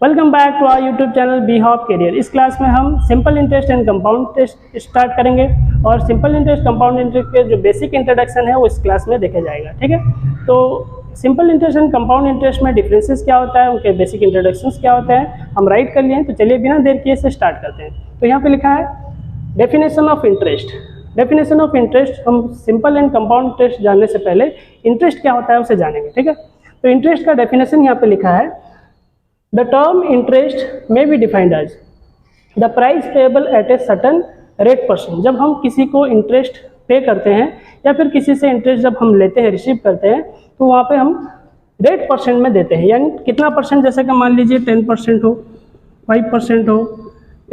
Welcome back to our YouTube channel be hop career. इस class में हम simple interest and compound interest start करेंगे और simple interest compound interest के जो बेसिक इंट्रोडक्शन है वो इस क्लास में देखा जाएगा। ठीक है, तो simple interest and compound interest में डिफरेंसेस क्या होता है, उनके बेसिक इंट्रोडक्शंस क्या होते हैं, हम राइट कर लिए। तो चलिए बिना देर किए से स्टार्ट करते हैं। तो यहाँ पे लिखा है definition of interest. Definition of interest, हम सिंपल एंड कंपाउंड इंटरेस्ट जानने से पहले इंटरेस्ट क्या होता है उसे जानेंगे। ठीक है, तो इंटरेस्ट का डेफिनेशन यहाँ पे लिखा है The term interest may be defined as the price payable at a certain rate %। जब हम किसी को इंटरेस्ट पे करते हैं या फिर किसी से इंटरेस्ट जब हम लेते हैं, रिसीव करते हैं, तो वहाँ पे हम रेट % में देते हैं। यानी कितना %, जैसे कि मान लीजिए 10% हो, 5% हो,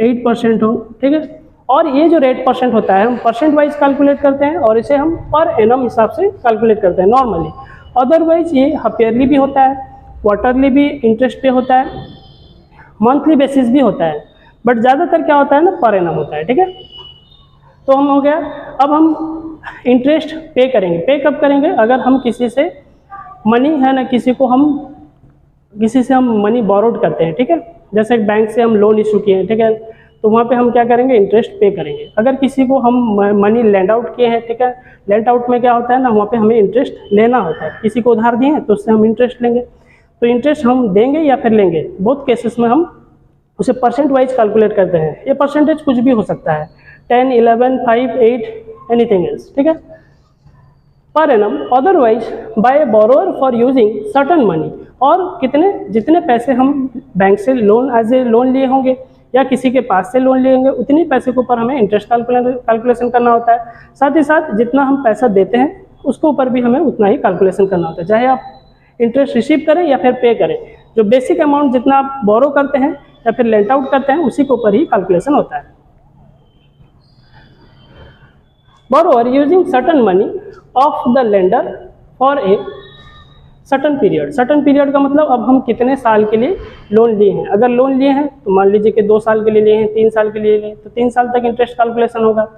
8% हो। ठीक है, और ये जो रेट % होता है हम % वाइज कैलकुलेट करते हैं और इसे हम पर एनम हिसाब से कैलकुलेट करते हैं नॉर्मली। अदरवाइज ये हाफ ईयरली भी होता है, क्वार्टरली भी इंटरेस्ट पे होता है, मंथली बेसिस भी होता है, बट ज़्यादातर क्या होता है ना, पर एनम होता है। ठीक है, तो हम हो गया। अब हम इंटरेस्ट पे करेंगे। पे कब करेंगे? अगर हम किसी से मनी है ना, किसी से हम मनी बोरोड करते हैं। ठीक है, जैसे बैंक से हम लोन इशू किए हैं, ठीक है, तो वहाँ पे हम क्या करेंगे, इंटरेस्ट पे करेंगे। अगर किसी को हम मनी लैंड आउट किए हैं, ठीक है, लैंड आउट में क्या होता है ना, वहाँ पे हमें इंटरेस्ट लेना होता है। किसी को उधार दिए हैं तो उससे हम इंटरेस्ट लेंगे, तो इंटरेस्ट हम देंगे या फिर लेंगे, बोथ केसेस में हम उसे % वाइज कैलकुलेट करते हैं। ये परसेंटेज कुछ भी हो सकता है, 10, 11, 5, 8, एनीथिंग एल्स। ठीक है, पर एनम otherwise by borrower for using certain money. और जितने पैसे हम बैंक से लोन एज ए लोन लिए होंगे या किसी के पास से लोन लिए होंगे, उतनी पैसे के ऊपर हमें इंटरेस्ट कैलकुलेशन करना होता है। साथ ही साथ जितना हम पैसा देते हैं उसके ऊपर भी हमें उतना ही कैलकुलेशन करना होता है, चाहे आप इंटरेस्ट रिसीव करें या फिर पे करें। जो बेसिक अमाउंट जितना आप बोरो करते हैं या फिर लेंट आउट करते हैं उसी के ऊपर ही कैलकुलेशन होता है। Borrower using certain money of the lender for a certain period. Certain period का मतलब अब हम कितने साल के लिए लोन लिए हैं। अगर लोन लिए हैं तो मान लीजिए कि 2 साल के लिए लिए हैं, 3 साल के लिए लिए, तो 3 साल तक इंटरेस्ट कैलकुलेशन होगा।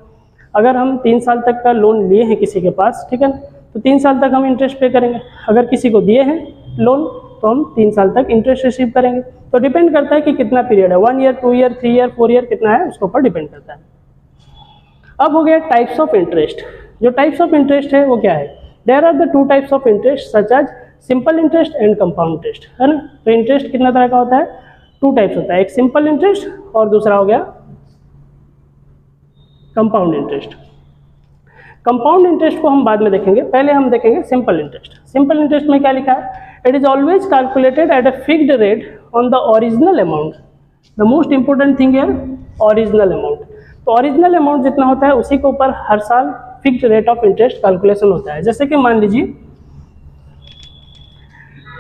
अगर हम 3 साल तक का लोन लिए हैं किसी के पास, ठीक है, तो 3 साल तक हम इंटरेस्ट पे करेंगे। अगर किसी को दिए हैं लोन तो हम 3 साल तक इंटरेस्ट रिसीव करेंगे। तो डिपेंड करता है कि कितना पीरियड है, 1 ईयर, 2 ईयर, 3 ईयर, 4 ईयर कितना है, उसके ऊपर डिपेंड करता है। अब हो गया टाइप्स ऑफ इंटरेस्ट। जो टाइप्स ऑफ इंटरेस्ट है वो क्या है? There are the 2 types of interest such as simple interest and compound interest, है ना। तो इंटरेस्ट कितना तरह का होता है? 2 टाइप्स होता है, एक सिंपल इंटरेस्ट और दूसरा हो गया कंपाउंड इंटरेस्ट। कंपाउंड इंटरेस्ट को हम बाद में देखेंगे, पहले हम देखेंगे सिंपल इंटरेस्ट। सिंपल इंटरेस्ट में क्या लिखा है? It is always calculated at a fixed rate on the original amount. The most important thing है ओरिजिनल अमाउंट। तो ओरिजिनल अमाउंट जितना होता है उसी के ऊपर हर साल fixed rate of interest calculation होता है। जैसे कि मान लीजिए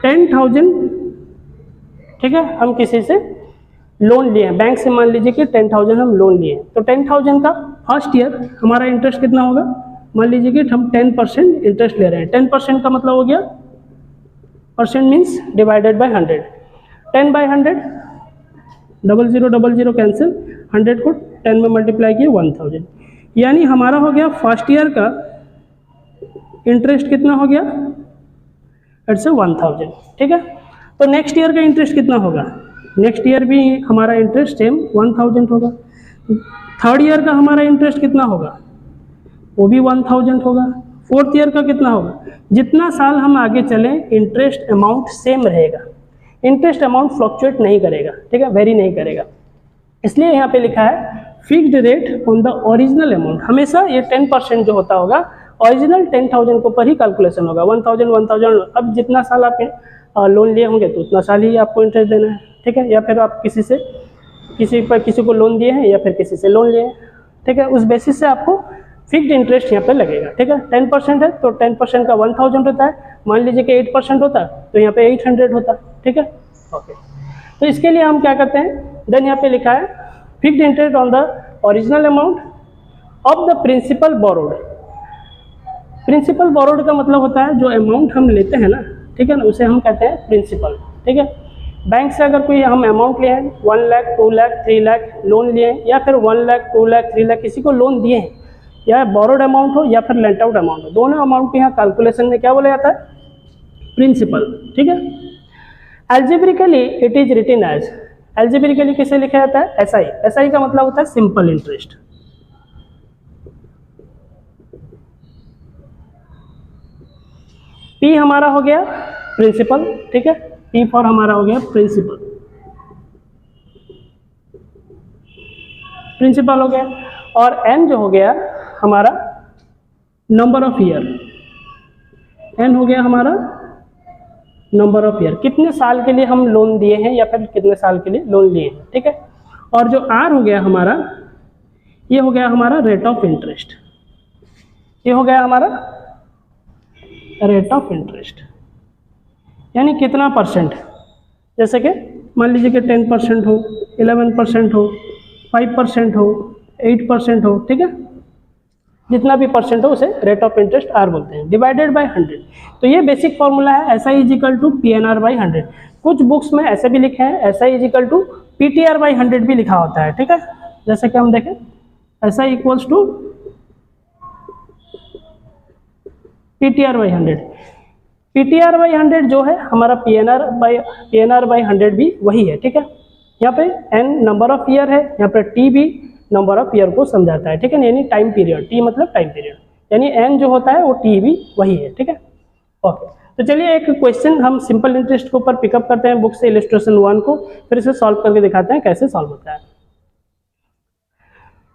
10,000, ठीक है, हम किसी से लोन लिए हैं, बैंक से मान लीजिए कि 10,000 हम लोन लिए हैं, तो 10,000 का फर्स्ट ईयर हमारा इंटरेस्ट कितना होगा? मान लीजिए कि हम 10% इंटरेस्ट ले रहे हैं। 10% का मतलब हो गया, percent means divided by 100, 10 by 100, 0000 cancel, 100 को 10 में मल्टीप्लाई किए 1000, यानी हमारा हो गया फर्स्ट ईयर का इंटरेस्ट कितना हो गया? इट्स 1000। ठीक है, तो नेक्स्ट ईयर का इंटरेस्ट कितना होगा? नेक्स्ट ईयर भी हमारा इंटरेस्ट सेम 1000 होगा। थर्ड ईयर का हमारा इंटरेस्ट कितना होगा? वो भी 1000 होगा। फोर्थ ईयर का कितना होगा? जितना साल हम आगे चलें इंटरेस्ट अमाउंट सेम रहेगा, इंटरेस्ट अमाउंट फ्लक्चुएट नहीं करेगा, ठीक है, वेरी नहीं करेगा। इसलिए यहाँ पे लिखा है fixed rate on the original amount. हमेशा ये 10% जो होता होगा ओरिजिनल 10,000 के ऊपर ही कैलकुलेशन होगा। 1000 अब जितना साल आप लोन लिए होंगे तो उतना साल ही आपको इंटरेस्ट देना है। ठीक है, या फिर आप किसी को लोन दिए हैं या फिर किसी से लोन लिए हैं, ठीक है, उस बेसिस से आपको फिक्स्ड इंटरेस्ट यहाँ पे लगेगा। ठीक है, 10% है तो 10% का 1000 होता है। मान लीजिए कि 8% होता तो यहाँ पे 800 होता। ठीक है, ओके, तो इसके लिए हम क्या करते हैं, देन यहाँ पे लिखा है fixed interest on the original amount of the principal borrowed. Principal borrowed का मतलब होता है जो अमाउंट हम लेते हैं ना, ठीक है ना, उसे हम कहते हैं प्रिंसिपल। ठीक है, बैंक से अगर कोई हम अमाउंट लिए हैं 1 लाख, 2 लाख, 3 लाख लोन लिए हैं, या फिर 1 लाख, 2 लाख, 3 लाख किसी को लोन दिए हैं, या बोरोड अमाउंट हो या फिर लेंट आउट अमाउंट हो, दोनों अमाउंट के यहाँ कैलकुलेशन में क्या बोला जाता है? प्रिंसिपल। ठीक है, algebraically it is written as, algebraically किसे लिखा जाता है? एसआई। एसआई का मतलब होता है सिंपल इंटरेस्ट। पी हमारा हो गया प्रिंसिपल, ठीक है, पी फॉर हमारा हो गया प्रिंसिपल, प्रिंसिपल हो गया। और एन जो हो गया हमारा नंबर ऑफ ईयर, एन हो गया हमारा नंबर ऑफ ईयर, कितने साल के लिए हम लोन दिए हैं या फिर कितने साल के लिए लोन लिए हैं, ठीक है। और जो आर हो गया हमारा, ये हो गया हमारा रेट ऑफ इंटरेस्ट, ये हो गया हमारा रेट ऑफ इंटरेस्ट, यानी कितना परसेंट, जैसे कि मान लीजिए कि 10% हो, 11% हो, 5% हो, 8% हो, ठीक है, जितना भी परसेंट हो उसे रेट ऑफ इंटरेस्ट आर बोलते हैं, डिवाइडेड बाय 100। तो ये बेसिक फॉर्मूला है, S I is equal to P N R by 100। कुछ बुक्स में ऐसे भी लिखे हैं, S I is equal to P T R by 100 भी लिखा होता है, ठीक है। जैसे कि हम देखें S I equals to P T R by 100, P T R by 100 जो है हमारा पी एन आर बाई 100 भी वही है, ठीक है। यहाँ पे एन नंबर ऑफ ईयर है, यहाँ पे टी भी नंबर ऑफ ईयर को समझाता है, ठीक है, यानी टाइम पीरियड, टी मतलब टाइम पीरियड, यानी एन जो होता है वो टी भी वही है, ठीक है। ओके, तो चलिए एक क्वेश्चन हम सिंपल इंटरेस्ट के ऊपर पिकअप करते हैं बुक से, इलस्ट्रेशन 1 को, फिर इसे सॉल्व करके दिखाते हैं कैसे सॉल्व होता है।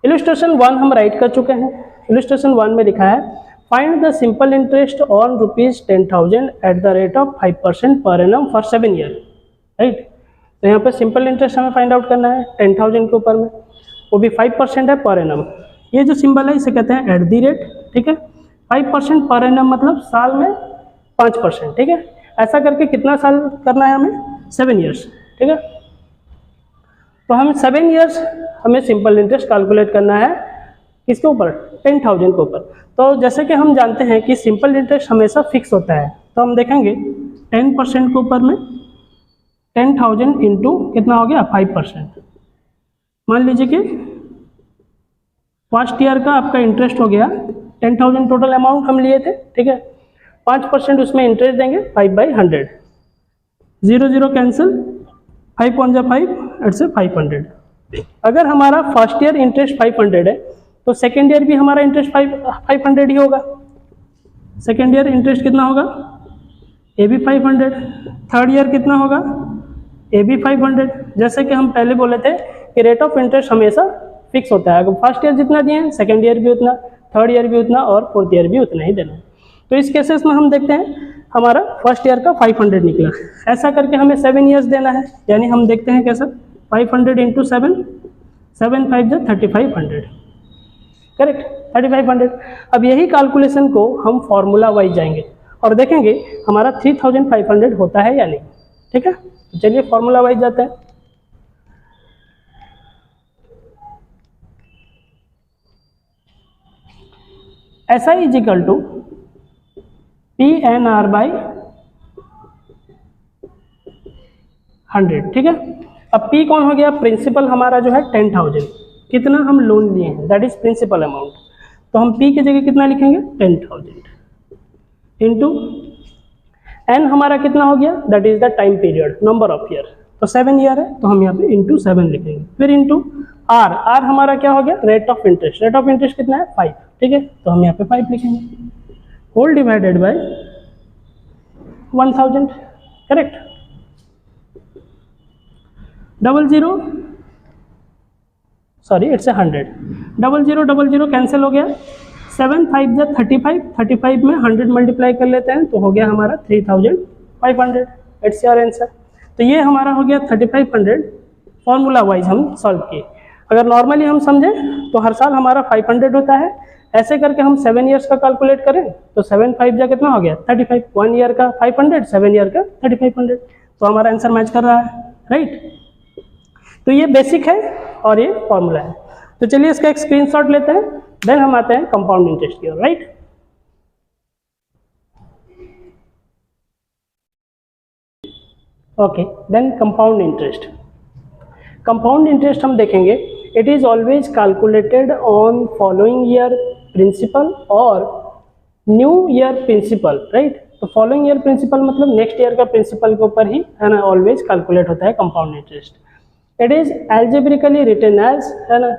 इलस्ट्रेशन 1 हम राइट कर चुके हैं। इलस्ट्रेशन 1 में लिखा है find the simple interest on ₹10,000 at the rate of 5% per annum for 7 year, right. तो यहाँ पे सिंपल इंटरेस्ट हमें फाइंड आउट करना है 10,000 के ऊपर में, वो भी 5% है पर एनम। ये जो सिंबल है इसे कहते हैं एट दी रेट, ठीक है। 5% पर एनम मतलब साल में 5%, ठीक है। ऐसा करके कितना साल करना है हमें? 7 ईयर्स, ठीक है। तो हम 7 ईयर्स हमें सिंपल इंटरेस्ट कैलकुलेट करना है किसके ऊपर? 10,000 के ऊपर। तो जैसे कि हम जानते हैं कि सिंपल इंटरेस्ट हमेशा फिक्स होता है, तो हम देखेंगे 10% के ऊपर में 10,000 इंटू कितना हो गया? 5%। मान लीजिए कि फर्स्ट ईयर का आपका इंटरेस्ट हो गया 10,000, टोटल अमाउंट हम लिए थे, ठीक है। 5% उसमें इंटरेस्ट देंगे 5/100, 0 0 कैंसिल, 5 1 जा 5, इट्स 500। अगर हमारा फर्स्ट ईयर इंटरेस्ट 500 है तो सेकेंड ईयर भी हमारा इंटरेस्ट 500 ही होगा। सेकेंड ईयर इंटरेस्ट कितना होगा? ए भी 500। थर्ड ईयर कितना होगा? ए भी 500। जैसे कि हम पहले बोले थे कि रेट ऑफ इंटरेस्ट हमेशा फिक्स होता है, अगर फर्स्ट ईयर जितना दिए हैं सेकेंड ईयर भी उतना, थर्ड ईयर भी उतना और फोर्थ ईयर भी उतना ही देना है। तो इस केसेस में हम देखते हैं हमारा फर्स्ट ईयर का 500 निकला, ऐसा करके हमें 7 ईयर्स देना है, यानी हम देखते हैं कैसा 500 इंटू 7, 7 5 जा 3500, करेक्ट, 3500। अब यही कैलकुलेशन को हम फॉर्मूला वाइज जाएंगे और देखेंगे हमारा 3500 होता है या नहीं, ठीक है। तो चलिए फॉर्मूला वाइज जाते हैं। S I is equal to P N R by 100, ठीक है। अब P कौन हो गया? प्रिंसिपल हमारा जो है 10,000, कितना हम लोन लिए हैं दैट इज प्रिंसिपल अमाउंट, तो हम P की जगह कितना लिखेंगे? 10,000 इंटू N हमारा कितना हो गया? That is the time period, number of year, तो 7 ईयर है तो हम यहाँ पे इंटू 7 लिखेंगे। फिर इंटू R, R हमारा क्या हो गया? Rate of interest, rate of interest कितना है? 5, ठीक है, तो हम यहाँ पे 5 लिखेंगे, whole divided by 1000, correct. 00 sorry it's 100, 00 cancel हो गया, 7 5 जा 35, 35 में 100 मल्टीप्लाई कर लेते हैं तो हो गया हमारा 3500, इट्स योर आंसर। तो ये हमारा हो गया 3500, फॉर्मूला वाइज हम सॉल्व किए। अगर नॉर्मली हम समझें तो हर साल हमारा 500 होता है, ऐसे करके हम 7 ईयर्स का कैलकुलेट करें तो 7 5 जा कितना हो गया? 35, 1 ईयर का 500, 7 ईयर का 3500, तो हमारा आंसर मैच कर रहा है, राइट। तो ये बेसिक है और ये फॉर्मूला है। तो चलिए इसका एक स्क्रीनशॉट लेते हैं, देन हम आते हैं कंपाउंड इंटरेस्ट की ओर, right. Okay, then compound interest. Compound interest हम देखेंगे, it is always calculated on following year principal और न्यू ईयर प्रिंसिपल, राइट। तो फॉलोइंग ईयर प्रिंसिपल मतलब नेक्स्ट ईयर का प्रिंसिपल के ऊपर ही है ना ऑलवेज कैलकुलेट होता है compound interest. It is algebraically written as है ना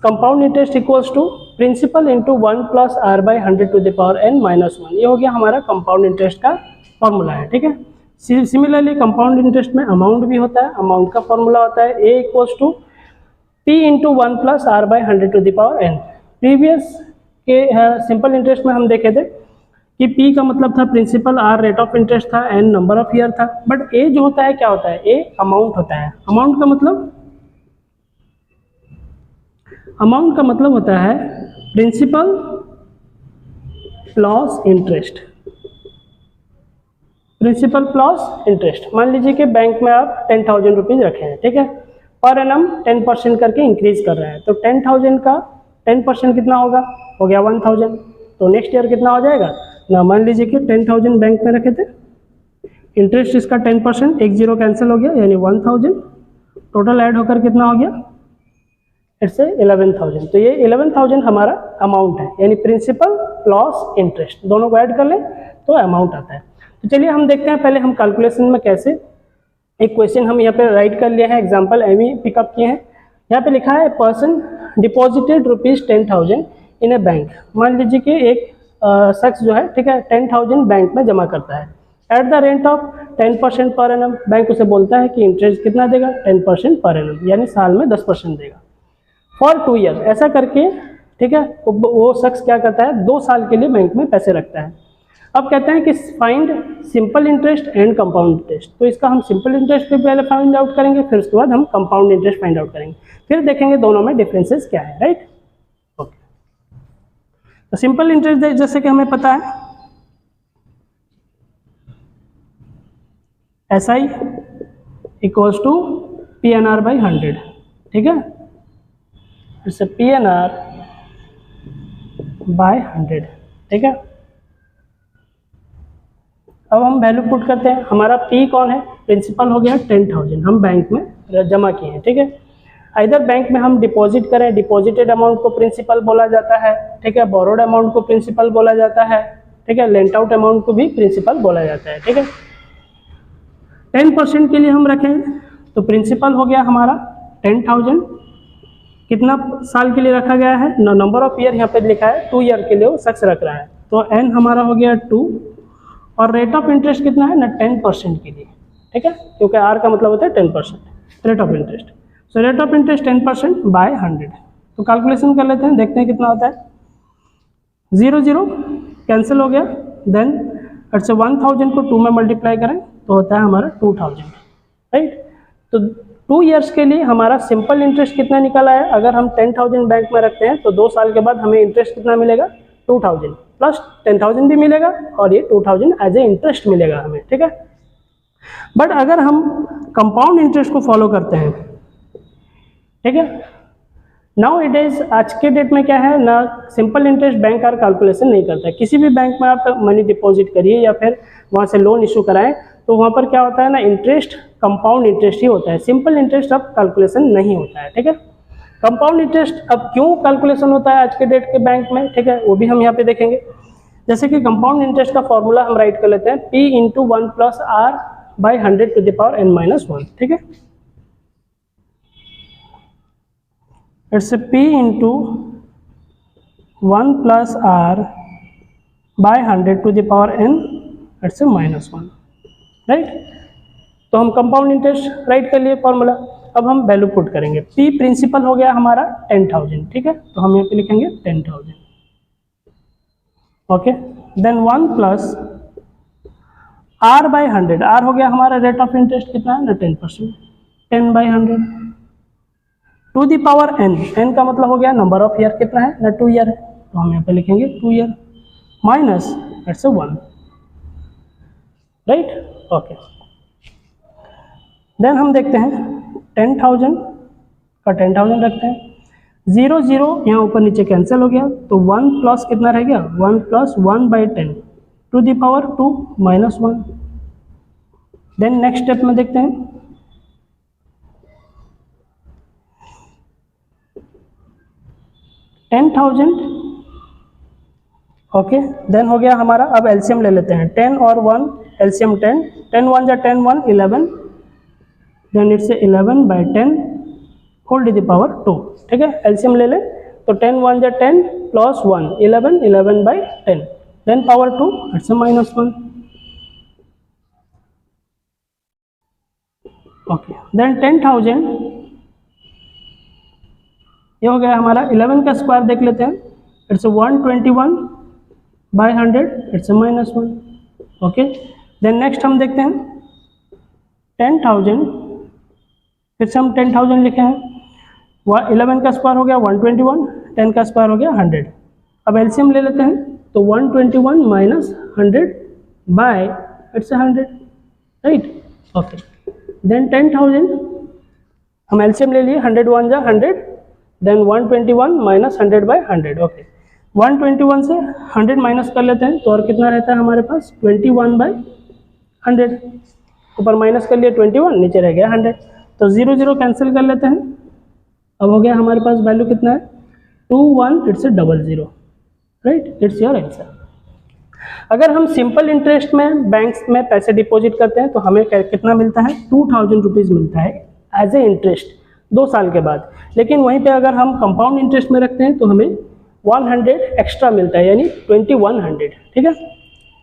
compound interest equals to principal into 1 plus R by 100 to the power n minus 1। ये हो गया हमारा कंपाउंड इंटरेस्ट का फॉर्मूला है, ठीक है। सिमिलरली कंपाउंड इंटरेस्ट में अमाउंट भी होता है, अमाउंट का फॉर्मूला होता है a equals to p into 1 plus R by 100 to the power n। Previous के सिंपल इंटरेस्ट में हम देखे थे कि p का मतलब था principal, r rate of interest था, n नंबर ऑफ ईयर था, बट a जो होता है क्या होता है, a अमाउंट होता है। अमाउंट का मतलब होता है principal plus interest, principal plus interest. मान लीजिए कि बैंक में आप 10,000 रुपीज़ रखे हैं, ठीक है, पर एनम 10% करके इंक्रीज कर रहे हैं, तो 10,000 का 10% कितना होगा, हो गया 1,000। तो नेक्स्ट ईयर कितना हो जाएगा ना, मान लीजिए कि 10,000 बैंक में रखे थे, इंटरेस्ट इसका 10%, एक जीरो कैंसिल हो गया यानी 1,000, टोटल ऐड होकर कितना हो गया, इट्स 11,000। तो ये 11,000 हमारा अमाउंट है, यानी प्रिंसिपल प्लस इंटरेस्ट दोनों को ऐड कर लें तो अमाउंट आता है। तो चलिए हम देखते हैं पहले हम कैलकुलेशन में कैसे, एक क्वेश्चन हम यहाँ पे राइट कर लिए हैं, एग्जांपल एमी पिकअप किए हैं। यहाँ पे लिखा है पर्सन डिपॉजिटेड ₹10,000 इन ए बैंक। मान लीजिए कि एक शख्स जो है, ठीक है, 10,000 बैंक में जमा करता है at the rate of 10% per annum. Bank उसे बोलता है कि इंटरेस्ट कितना देगा, 10% पर एनम, यानी साल में 10% देगा फॉर 2 ईयर। ऐसा करके, ठीक है, वो शख्स क्या करता है, 2 साल के लिए बैंक में पैसे रखता है। अब कहते हैं कि find simple interest and compound interest. तो इसका हम सिंपल इंटरेस्ट पे पहले फाइंड आउट करेंगे, फिर उसके बाद हम कंपाउंड इंटरेस्ट फाइंड आउट करेंगे, फिर देखेंगे दोनों में डिफरेंसेस क्या है, राइट। ओके, तो सिंपल इंटरेस्ट जैसे कि हमें पता है SI equals to PNR by 100, ठीक है, इससे PNR बाय 100, ठीक है। अब हम वैल्यू पुट करते हैं, हमारा P कौन है, प्रिंसिपल हो गया 10,000 हम बैंक में जमा किए हैं, ठीक है। इधर बैंक में हम डिपॉजिट करें, डिपॉजिटेड अमाउंट को प्रिंसिपल बोला जाता है, ठीक है, बोरोड अमाउंट को प्रिंसिपल बोला जाता है, ठीक है, लेंट आउट अमाउंट को भी प्रिंसिपल बोला जाता है, ठीक है। 10% के लिए हम रखें तो प्रिंसिपल हो गया हमारा 10,000, कितना साल के लिए रखा गया है, नंबर ऑफ ईयर यहाँ पे लिखा है 2 ईयर के लिए वो शख्स रख रहा है, तो n हमारा हो गया 2, और रेट ऑफ इंटरेस्ट कितना है ना 10% के लिए, ठीक है, क्योंकि r का मतलब होता है 10% rate of interest. So rate of interest 10% by 100। तो कैलकुलेशन कर लेते हैं, देखते हैं कितना होता है, 0 0 कैंसिल हो गया, देन अच्छा 1,000 को 2 में मल्टीप्लाई करें तो होता है हमारा 2,000, राइट। तो 2 ईयर्स के लिए हमारा सिंपल इंटरेस्ट कितना निकला है, अगर हम 10,000 बैंक में रखते हैं तो 2 साल के बाद हमें इंटरेस्ट कितना मिलेगा, 2,000 प्लस 10,000 भी मिलेगा और ये 2,000 एज ए इंटरेस्ट मिलेगा हमें, ठीक है। बट अगर हम कंपाउंड इंटरेस्ट को फॉलो करते हैं, ठीक है, नाउ इट इज आज के डेट में क्या है ना, सिंपल इंटरेस्ट बैंक आर कैलकुलेशन नहीं करता है। किसी भी बैंक में आप मनी डिपॉजिट करिए या फिर वहाँ से लोन इशू कराएं तो वहाँ पर क्या होता है ना, इंटरेस्ट कंपाउंड इंटरेस्ट ही होता है, सिंपल इंटरेस्ट अब कैलकुलेशन नहीं होता है, ठीक है। कंपाउंड इंटरेस्ट अब क्यों कैलकुलेशन होता है आज के डेट के बैंक में, ठीक है, वो भी हम यहाँ पे देखेंगे। जैसे कि कंपाउंड इंटरेस्ट का फॉर्मूला हम राइट कर लेते हैं, P into 1 plus R by 100 to the power n minus 1, ठीक है। It's P into 1 plus R by 100 to the power n it's minus 1, right. तो हम कंपाउंड इंटरेस्ट राइट कर लिए फॉर्मूला। अब हम वैल्यू पुट करेंगे, P प्रिंसिपल हो गया हमारा 10,000, ठीक है, तो हम यहाँ पे लिखेंगे 10,000, okay. Then 1 plus R by 100, R हो गया हमारा रेट ऑफ इंटरेस्ट कितना है ना 10%, 10 by 100 to the power n, n का मतलब हो गया नंबर ऑफ ईयर कितना है ना 2 ईयर है, तो हम यहाँ पे लिखेंगे 2 year minus it's 1, right, okay. Then हम देखते हैं 10,000 का 10,000 रखते हैं, 0 0 यहाँ ऊपर नीचे कैंसिल हो गया, तो 1 प्लस कितना रह गया, 1 plus 1 by 10 to the power 2 minus 1। Then next step में देखते हैं, $10,000 ओके, देन हो गया हमारा। अब एलसीएम ले लेते हैं, 10 और 1 एलसीएम 10, 10 1 जा 10 1 11, then it's 11/10 whole to the power 2। ठीक है, एलसीएम ले ले तो 10 1 जा 10 plus 1 11, 11/10, then power 2 it's -1। Okay, then 10,000, ये हो गया हमारा। 11 का स्क्वायर देख लेते हैं, it's 121/100, it's -1। Okay, then next हम देखते हैं 10,000, फिर से हम 10,000 लिखे हैं। 11 का स्क्वायर हो गया 121, 10 का स्क्वायर हो गया 100। अब एलसीएम ले लेते हैं तो 121 minus 100 by it's 100, right. Okay, then 10,000 हम एलसीएम ले लिए, 100 1 जा 100, देन 121 माइनस 100/100। ओके, 121 से 100 माइनस कर लेते हैं तो और कितना रहता है हमारे पास 21/100। ऊपर माइनस कर लिए 21, नीचे रह गया 100, तो 0 0 कैंसिल कर लेते हैं। अब हो गया हमारे पास वैल्यू कितना है 21, it's 00, right. It's your answer. अगर हम सिंपल इंटरेस्ट में बैंक्स में पैसे डिपॉजिट करते हैं तो हमें कितना मिलता है 2000 रुपीज़ मिलता है एज ए इंटरेस्ट 2 साल के बाद। लेकिन वहीं पे अगर हम कंपाउंड इंटरेस्ट में रखते हैं तो हमें 100 एक्स्ट्रा मिलता है, यानी 2100। ठीक है,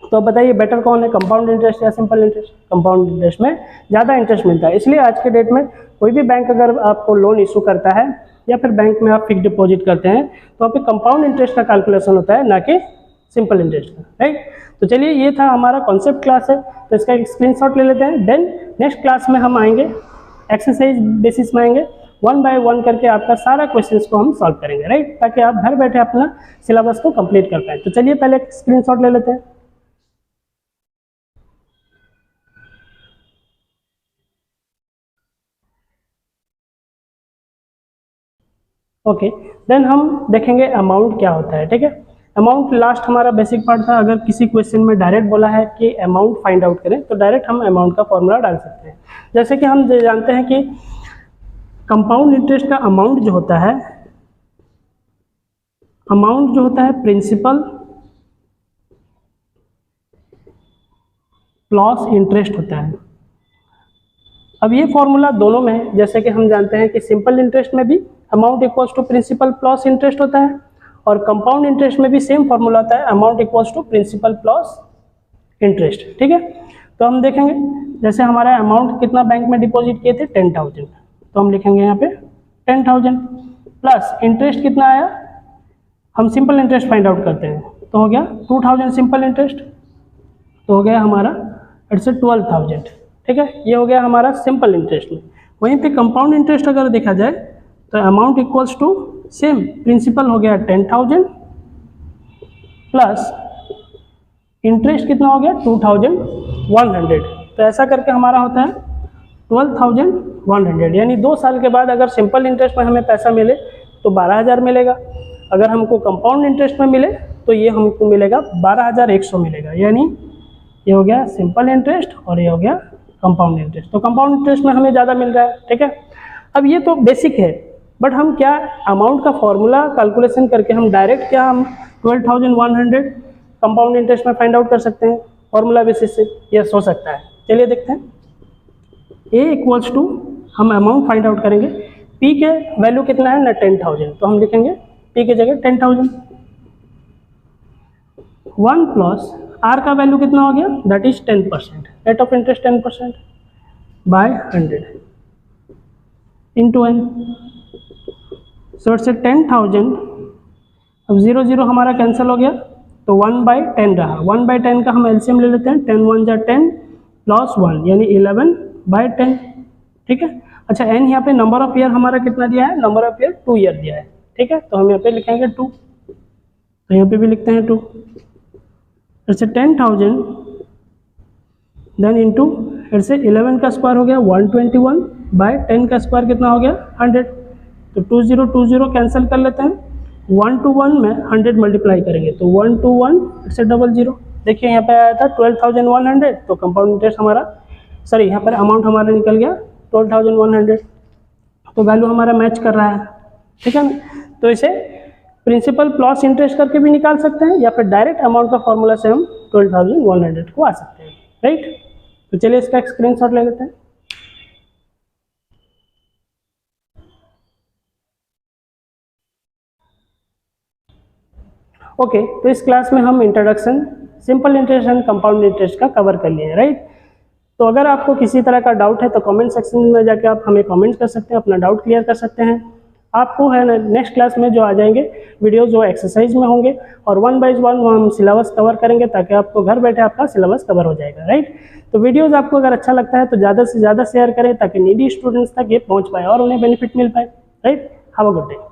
तो अब बताइए बेटर कौन है, कंपाउंड इंटरेस्ट या सिंपल इंटरेस्ट? कंपाउंड इंटरेस्ट में ज़्यादा इंटरेस्ट मिलता है। इसलिए आज के डेट में कोई भी बैंक अगर आपको लोन इशू करता है या फिर बैंक में आप फिक्स डिपॉजिट करते हैं तो वहाँ पे कंपाउंड इंटरेस्ट का कैलकुलेशन होता है, ना कि सिंपल इंटरेस्ट का, राइट। तो चलिए, ये था हमारा कॉन्सेप्ट क्लास है, तो इसका एक स्क्रीनशॉट ले लेते हैं। देन नेक्स्ट क्लास में हम आएंगे एक्सरसाइज बेसिस में आएंगे, 1 बाय 1 करके आपका सारा क्वेश्चंस को हम सॉल्व करेंगे, राइट, ताकि आप घर बैठे अपना सिलेबस को कंप्लीट कर पाएँ। तो चलिए पहले एक स्क्रीनशॉट ले लेते हैं। ओके, देन हम देखेंगे अमाउंट क्या होता है। ठीक है, अमाउंट लास्ट हमारा बेसिक पार्ट था। अगर किसी क्वेश्चन में डायरेक्ट बोला है कि अमाउंट फाइंड आउट करें तो डायरेक्ट हम अमाउंट का फॉर्मूला डाल सकते हैं। जैसे कि हम जानते हैं कि कंपाउंड इंटरेस्ट का अमाउंट जो होता है, प्रिंसिपल प्लस इंटरेस्ट होता है। अब ये फॉर्मूला दोनों में है, जैसे कि हम जानते हैं कि सिंपल इंटरेस्ट में भी amount equals to principal plus interest होता है और कंपाउंड इंटरेस्ट में भी सेम फॉर्मूला होता है, amount equals to principal plus interest. ठीक है, तो हम देखेंगे जैसे हमारा अमाउंट कितना बैंक में डिपॉजिट किए थे 10,000, तो हम लिखेंगे यहाँ पे 10,000 प्लस इंटरेस्ट कितना आया, हम सिंपल इंटरेस्ट फाइंड आउट करते हैं तो हो गया 2,000 सिंपल इंटरेस्ट, तो हो गया हमारा इट्स 12,000। ठीक है, ये हो गया हमारा सिंपल इंटरेस्ट में। वहीं पे कंपाउंड इंटरेस्ट अगर देखा जाए तो amount equals to same principal हो गया 10,000 प्लस इंटरेस्ट कितना हो गया 2,100, तो ऐसा करके हमारा होता है 12,100। यानी 2 साल के बाद अगर सिंपल इंटरेस्ट में हमें पैसा मिले तो 12,000 मिलेगा, अगर हमको कंपाउंड इंटरेस्ट में मिले तो ये हमको मिलेगा 12,100 मिलेगा। यानी ये हो गया सिंपल इंटरेस्ट और ये हो गया कंपाउंड इंटरेस्ट। तो कंपाउंड इंटरेस्ट में हमें ज़्यादा मिल रहा है। ठीक है, अब ये तो बेसिक है, बट हम क्या अमाउंट का फॉर्मूला कैलकुलेशन करके हम डायरेक्ट क्या हम 12,100 कंपाउंड इंटरेस्ट में फाइंड आउट कर सकते हैं फॉर्मूला बेसिस से? यस, हो सकता है। चलिए देखते हैं। ए इक्वल्स टू हम अमाउंट फाइंड आउट करेंगे, पी के वैल्यू कितना है ना 10,000, तो हम लिखेंगे पी की जगह 10,000 1 प्लस आर का वैल्यू कितना हो गया that is 10%, rate of interest 10% by 100 into N, so it's 10,000। अब 0 0 हमारा कैंसिल हो गया तो 1/10 रहा, 1/10 का हम एलसीएम ले लेते हैं, 10 1 जा 10 प्लस 1 यानी 11/10। ठीक है, अच्छा एन यहाँ पे नंबर ऑफ ईयर हमारा कितना दिया है, नंबर ऑफ ईयर 2 ईयर दिया है। ठीक है, तो हम यहाँ पे लिखेंगे 2, तो यहाँ पे भी लिखते हैं 2, इट्स 10,000 देन इंटू इट्स 11 का स्क्वायर हो गया 121 बाय 10 का स्क्वायर कितना हो गया 100, तो 2 0 2 0 कैंसिल कर लेते हैं, 1 to 1 में 100 मल्टीप्लाई करेंगे तो 1 to 1 इट्स 00। देखिए यहाँ पे आया था 12,100, तो कंपाउंड इंटरेस्ट हमारा सॉरी यहाँ पर अमाउंट हमारा निकल गया 12,100, तो वैल्यू हमारा मैच कर रहा है। ठीक है ना, तो इसे प्रिंसिपल प्लस इंटरेस्ट करके भी निकाल सकते हैं, या फिर डायरेक्ट अमाउंट का फॉर्मूला से हम 12,100 को आ सकते हैं, राइट। तो चलिए इसका एक स्क्रीनशॉट ले लेते हैं। ओके, तो इस क्लास में हम introduction, simple interest and compound interest का कवर कर लिए, राइट। तो अगर आपको किसी तरह का डाउट है तो कमेंट सेक्शन में जाके आप हमें कमेंट कर सकते हैं, अपना डाउट क्लियर कर सकते हैं। आपको है ना नेक्स्ट क्लास में जो आ जाएंगे वीडियोस जो एक्सरसाइज में होंगे, और 1 बाय 1 हम सिलेबस कवर करेंगे, ताकि आपको घर बैठे आपका सिलेबस कवर हो जाएगा, राइट। तो वीडियोस आपको अगर अच्छा लगता है तो ज़्यादा से ज़्यादा शेयर करें, ताकि नीडी स्टूडेंट्स तक ये पहुँच पाए और उन्हें बेनिफिट मिल पाए, right. Have a good day.